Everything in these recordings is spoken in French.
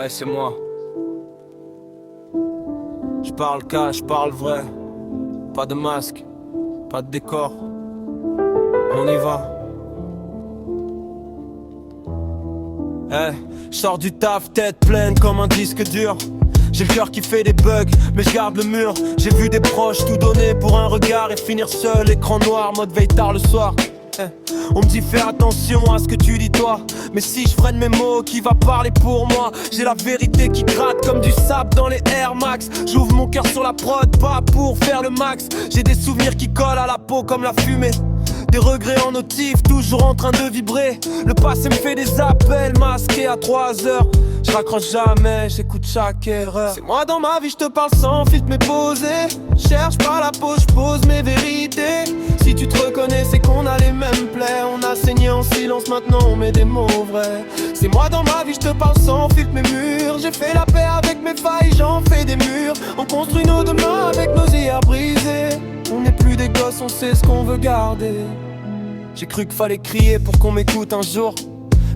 Ouais, c'est moi. Je parle cash, je parle vrai. Pas de masque, pas de décor. On y va. Je sors du taf, tête pleine comme un disque dur. J'ai le cœur qui fait des bugs, mais je garde le mur. J'ai vu des proches tout donner pour un regard et finir seul, écran noir, mode veille tard le soir. On me dit faire attention à ce que tu dis toi, mais si je freine mes mots, qui va parler pour moi? J'ai la vérité qui gratte comme du sable dans les Air Max. J'ouvre mon cœur sur la prod, pas pour faire le max. J'ai des souvenirs qui collent à la peau comme la fumée. Des regrets en notif, toujours en train de vibrer. Le passé me fait des appels masqués à 3 heures. Je raccroche jamais, j'écoute chaque erreur. C'est moi dans ma vie, je te parle sans filtre mais posé. Cherche pas la pause, je pose mes vérités. Si tu te reconnais, c'est qu'on a les mêmes plaies. On a saigné en silence, maintenant on met des mots vrais. C'est moi dans ma vie, je te parle sans filtre mes murs. J'ai fait la paix avec mes failles, j'en fais des murs. On construit nos demain avec nos hier brisés. On n'est plus des gosses, on sait ce qu'on veut garder. J'ai cru qu'il fallait crier pour qu'on m'écoute un jour,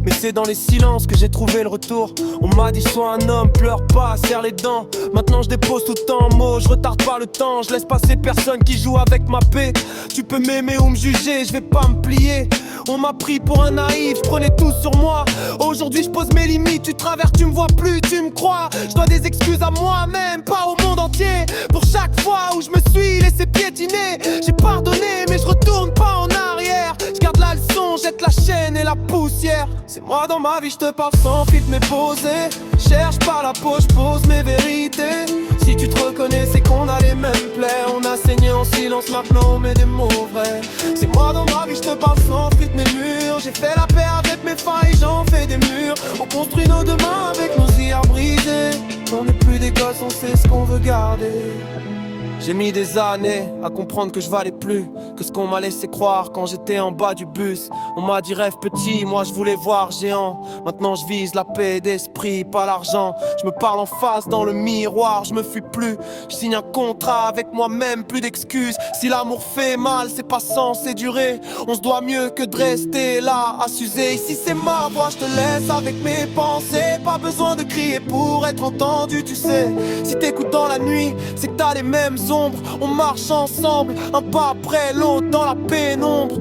mais c'est dans les silences que j'ai trouvé le retour. On m'a dit sois un homme, pleure pas, serre les dents. Maintenant je dépose tout en mots, je retarde pas le temps. Je laisse passer personne qui joue avec ma paix. Tu peux m'aimer ou me juger, je vais pas me plier. On m'a pris pour un naïf, je prenais tout sur moi. Aujourd'hui je pose mes limites, tu traverses, tu me vois plus, tu me crois. Je dois des excuses à moi-même, pas au monde entier. Pour chaque fois où je me suis laissé piétiner. J'ai pardonné mais je retourne pas en arrière. Je garde la leçon, jette la chaîne et la poussière. C'est moi dans ma vie, je te parle sans filtre mais posé. Cherche pas la peau, je pose mes vérités. Si tu te reconnais, c'est qu'on a les mêmes plaies. On a saigné en silence, maintenant on met des mots vrais. C'est moi dans ma vie, je te parle sans filtre mes murs. J'ai fait la paix avec mes failles, j'en fais des murs. On construit nos demain avec nos hier brisés. On n'est plus des gosses, on sait ce qu'on veut garder. J'ai mis des années à comprendre que je valais plus que ce qu'on m'a laissé croire quand j'étais en bas du bus. On m'a dit rêve petit, moi je voulais voir géant. Maintenant je vise la paix d'esprit, pas l'argent. Je me parle en face dans le miroir, je me fuis plus. Je signe un contrat avec moi-même, plus d'excuses. Si l'amour fait mal, c'est pas censé durer. On se doit mieux que de rester là à s'user. Ici c'est ma voix, je te laisse avec mes pensées. Pas besoin de crier pour être entendu, tu sais. Si t'écoutes dans la nuit, c'est que t'as les mêmes ombres. On marche ensemble, un pas après l'autre dans la pénombre.